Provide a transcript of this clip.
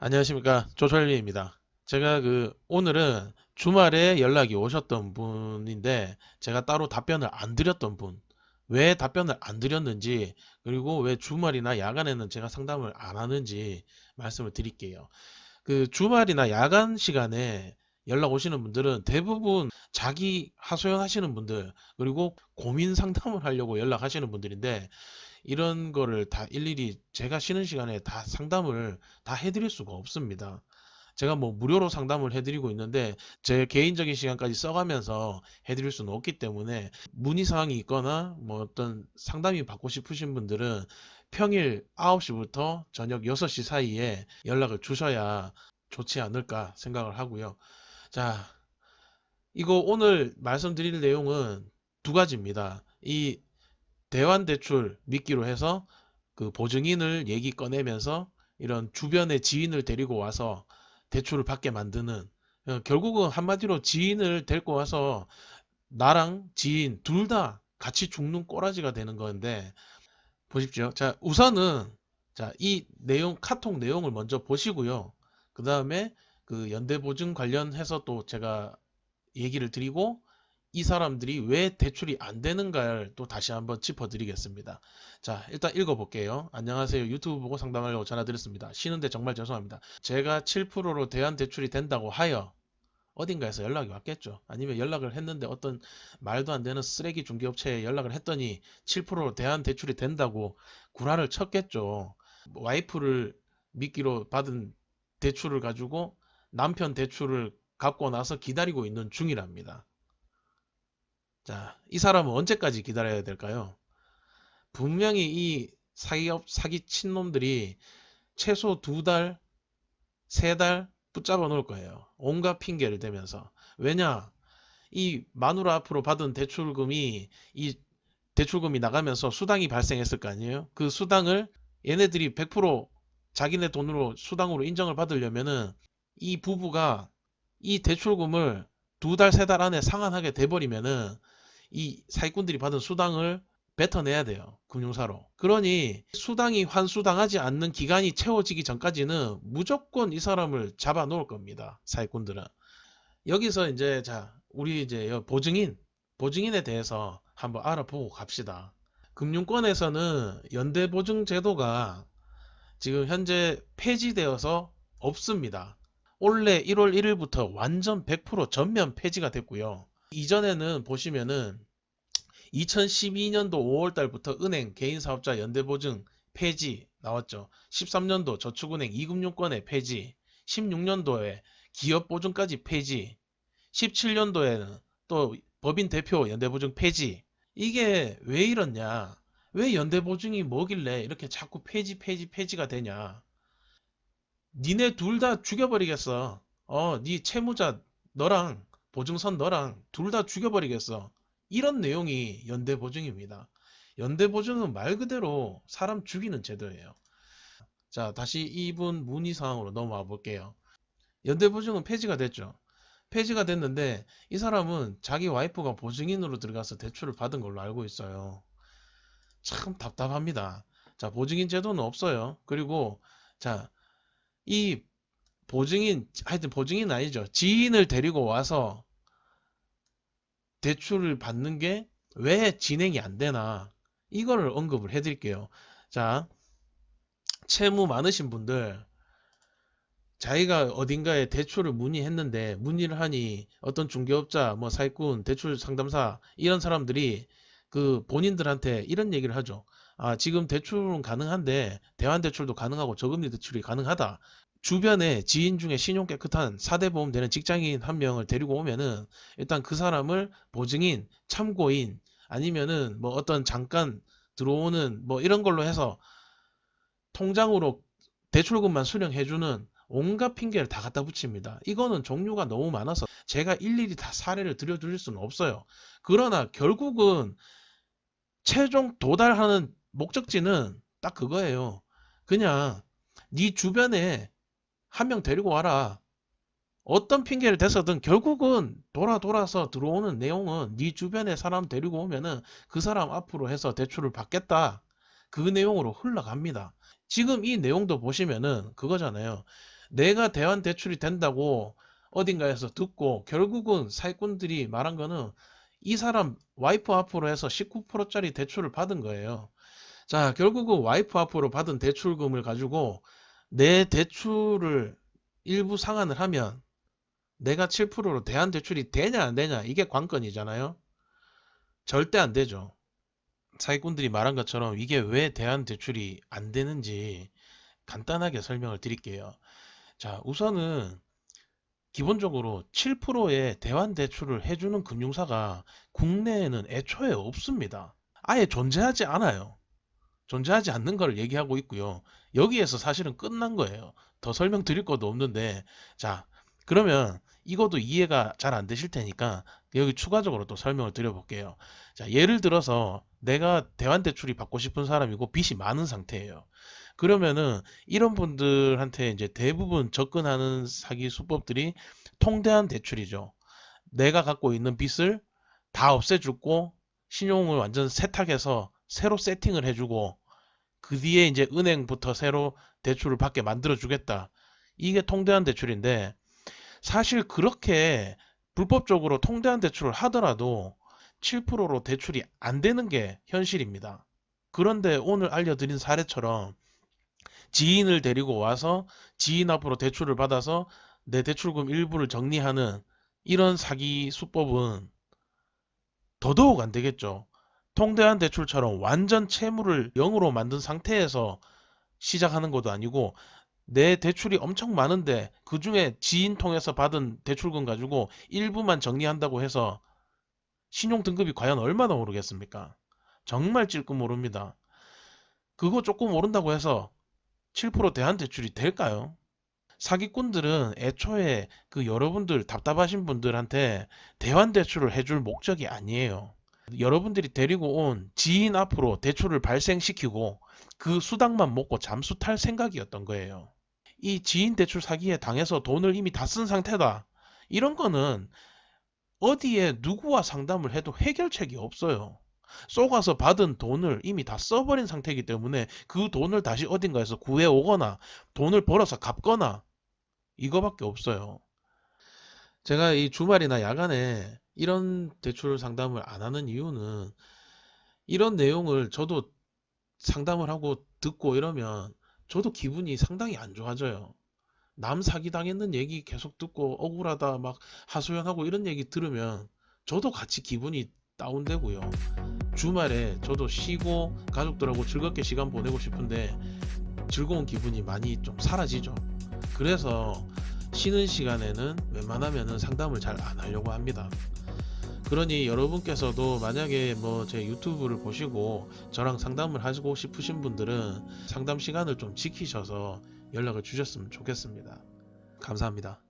안녕하십니까, 조철리입니다. 제가 오늘은 주말에 연락이 오셨던 분인데 제가 따로 답변을 안 드렸던 분, 왜 답변을 안 드렸는지, 그리고 왜 주말이나 야간에는 제가 상담을 안 하는지 말씀을 드릴게요. 그 주말이나 야간 시간에 연락 오시는 분들은 대부분 자기 하소연하시는 분들, 그리고 고민 상담을 하려고 연락하시는 분들인데, 이런 거를 다 일일이 제가 쉬는 시간에 다 상담을 다 해드릴 수가 없습니다. 제가 뭐 무료로 상담을 해드리고 있는데 제 개인적인 시간까지 써가면서 해드릴 수는 없기 때문에, 문의사항이 있거나 뭐 어떤 상담이 받고 싶으신 분들은 평일 9시부터 저녁 6시 사이에 연락을 주셔야 좋지 않을까 생각을 하고요. 자, 이거 오늘 말씀드릴 내용은 두 가지입니다. 이 대환대출 미끼로 해서 그 보증인을 얘기 꺼내면서 이런 주변의 지인을 데리고 와서 대출을 받게 만드는, 결국은 한마디로 지인을 데리고 와서 나랑 지인 둘 다 같이 죽는 꼬라지가 되는 건데, 보십시오. 자, 우선은 이 내용, 카톡 내용을 먼저 보시고요. 그 다음에 그 연대보증 관련해서 또 제가 얘기를 드리고, 이 사람들이 왜 대출이 안 되는가를 또 다시 한번 짚어드리겠습니다. 자, 일단 읽어볼게요. 안녕하세요. 유튜브 보고 상담하려고 전화드렸습니다. 쉬는데 정말 죄송합니다. 제가 7%로 대한 대출이 된다고 하여 어딘가에서 연락이 왔겠죠. 아니면 연락을 했는데 어떤 말도 안 되는 쓰레기 중개업체에 연락을 했더니 7%로 대한 대출이 된다고 구라를 쳤겠죠. 와이프를 미끼로 받은 대출을 가지고 남편 대출을 갚고 나서 기다리고 있는 중이랍니다. 자, 이 사람은 언제까지 기다려야 될까요? 분명히 이 사기 친놈들이 최소 2달, 3달 붙잡아 놓을 거예요. 온갖 핑계를 대면서. 왜냐? 이 마누라 앞으로 받은 대출금이, 이 대출금이 나가면서 수당이 발생했을 거 아니에요? 그 수당을 얘네들이 100% 자기네 돈으로 수당으로 인정을 받으려면은 이 부부가 이 대출금을 2달, 3달 안에 상환하게 돼버리면은 이 사기꾼들이 받은 수당을 뱉어내야 돼요. 금융사로. 그러니 수당이 환수당하지 않는 기간이 채워지기 전까지는 무조건 이 사람을 잡아 놓을 겁니다. 사기꾼들은. 여기서 이제 우리 이제 보증인에 대해서 한번 알아보고 갑시다. 금융권에서는 연대보증 제도가 지금 현재 폐지되어서 없습니다. 올해 1월 1일부터 완전 100% 전면 폐지가 됐고요. 이전에는 보시면은 2012년도 5월 달부터 은행 개인사업자 연대보증 폐지 나왔죠. 13년도 저축은행 2금융권의 폐지, 16년도에 기업보증까지 폐지, 17년도에는 또 법인 대표 연대보증 폐지. 이게 왜 이렇냐? 왜 연대보증이 뭐길래 이렇게 자꾸 폐지가 되냐? 니네 둘 다 죽여버리겠어. 니 채무자 너랑 보증선 너랑 둘 다 죽여버리겠어. 이런 내용이 연대보증입니다. 연대보증은 말 그대로 사람 죽이는 제도예요. 자, 다시 이분 문의사항으로 넘어와 볼게요. 연대보증은 폐지가 됐죠. 폐지가 됐는데 이 사람은 자기 와이프가 보증인으로 들어가서 대출을 받은 걸로 알고 있어요. 참 답답합니다. 자, 보증인 제도는 없어요. 그리고 자, 이 하여튼 보증인 아니죠. 지인을 데리고 와서 대출을 받는 게 왜 진행이 안 되나, 이거를 언급을 해드릴게요. 자, 채무 많으신 분들, 자기가 어딘가에 대출을 문의했는데 문의를 하니 어떤 중개업자, 뭐 사기꾼, 대출 상담사 이런 사람들이 그 본인들한테 이런 얘기를 하죠. 아, 지금 대출은 가능한데 대환대출도 가능하고 저금리 대출이 가능하다. 주변에 지인 중에 신용 깨끗한 4대 보험 되는 직장인 한 명을 데리고 오면은 일단 그 사람을 보증인, 참고인, 아니면은 뭐 어떤 잠깐 들어오는 뭐 이런 걸로 해서 통장으로 대출금만 수령해주는 온갖 핑계를 다 갖다 붙입니다. 이거는 종류가 너무 많아서 제가 일일이 다 사례를 들려드릴 수는 없어요. 그러나 결국은 최종 도달하는 목적지는 딱 그거예요. 그냥 네 주변에 한 명 데리고 와라. 어떤 핑계를 대서든 결국은 돌아서 들어오는 내용은 네 주변에 사람 데리고 오면은 그 사람 앞으로 해서 대출을 받겠다. 그 내용으로 흘러갑니다. 지금 이 내용도 보시면은 그거잖아요. 내가 대환 대출이 된다고 어딘가에서 듣고 결국은 사기꾼들이 말한 거는 이 사람 와이프 앞으로 해서 19%짜리 대출을 받은 거예요. 자, 결국은 와이프 앞으로 받은 대출금을 가지고 내 대출을 일부 상환을 하면 내가 7%로 대환 대출이 되냐 안 되냐 이게 관건이잖아요. 절대 안 되죠. 사기꾼들이 말한 것처럼 이게 왜 대환 대출이 안 되는지 간단하게 설명을 드릴게요. 자, 우선은 기본적으로 7%의 대환 대출을 해주는 금융사가 국내에는 애초에 없습니다. 아예 존재하지 않아요. 존재하지 않는 걸 얘기하고 있고요. 여기에서 사실은 끝난 거예요. 더 설명드릴 것도 없는데, 자, 그러면 이것도 이해가 잘 안 되실 테니까 여기 추가적으로 또 설명을 드려볼게요. 자, 예를 들어서 내가 대환대출이 받고 싶은 사람이고 빚이 많은 상태예요. 그러면은 이런 분들한테 이제 대부분 접근하는 사기 수법들이 통대한 대출이죠. 내가 갖고 있는 빚을 다 없애주고 신용을 완전 세탁해서 새로 세팅을 해주고 그 뒤에 이제 은행부터 새로 대출을 받게 만들어 주겠다. 이게 통대한 대출인데 사실 그렇게 불법적으로 통대한 대출을 하더라도 7%로 대출이 안 되는 게 현실입니다. 그런데 오늘 알려드린 사례처럼 지인을 데리고 와서 지인 앞으로 대출을 받아서 내 대출금 일부를 정리하는 이런 사기 수법은 더더욱 안 되겠죠. 통대한 대출처럼 완전 채무를 0으로 만든 상태에서 시작하는 것도 아니고 내 대출이 엄청 많은데 그 중에 지인 통해서 받은 대출금 가지고 일부만 정리한다고 해서 신용 등급이 과연 얼마나 오르겠습니까? 정말 찔끔 오릅니다. 그거 조금 오른다고 해서 7% 대한 대출이 될까요? 사기꾼들은 애초에 그 여러분들 답답하신 분들한테 대환 대출을 해줄 목적이 아니에요. 여러분들이 데리고 온 지인 앞으로 대출을 발생시키고 그 수당만 먹고 잠수 탈 생각이었던 거예요. 이 지인 대출 사기에 당해서 돈을 이미 다 쓴 상태다. 이런 거는 어디에 누구와 상담을 해도 해결책이 없어요. 쏘가서 받은 돈을 이미 다 써버린 상태이기 때문에 그 돈을 다시 어딘가에서 구해오거나 돈을 벌어서 갚거나 이거밖에 없어요. 제가 이 주말이나 야간에 이런 대출 상담을 안 하는 이유는 이런 내용을 저도 상담을 하고 듣고 이러면 저도 기분이 상당히 안 좋아져요. 남 사기당했는 얘기 계속 듣고 억울하다 막 하소연하고 이런 얘기 들으면 저도 같이 기분이 다운되고요. 주말에 저도 쉬고 가족들하고 즐겁게 시간 보내고 싶은데 즐거운 기분이 많이 좀 사라지죠. 그래서 쉬는 시간에는 웬만하면 상담을 잘 안 하려고 합니다. 그러니 여러분께서도 만약에 뭐 제 유튜브를 보시고 저랑 상담을 하시고 싶으신 분들은 상담 시간을 좀 지키셔서 연락을 주셨으면 좋겠습니다. 감사합니다.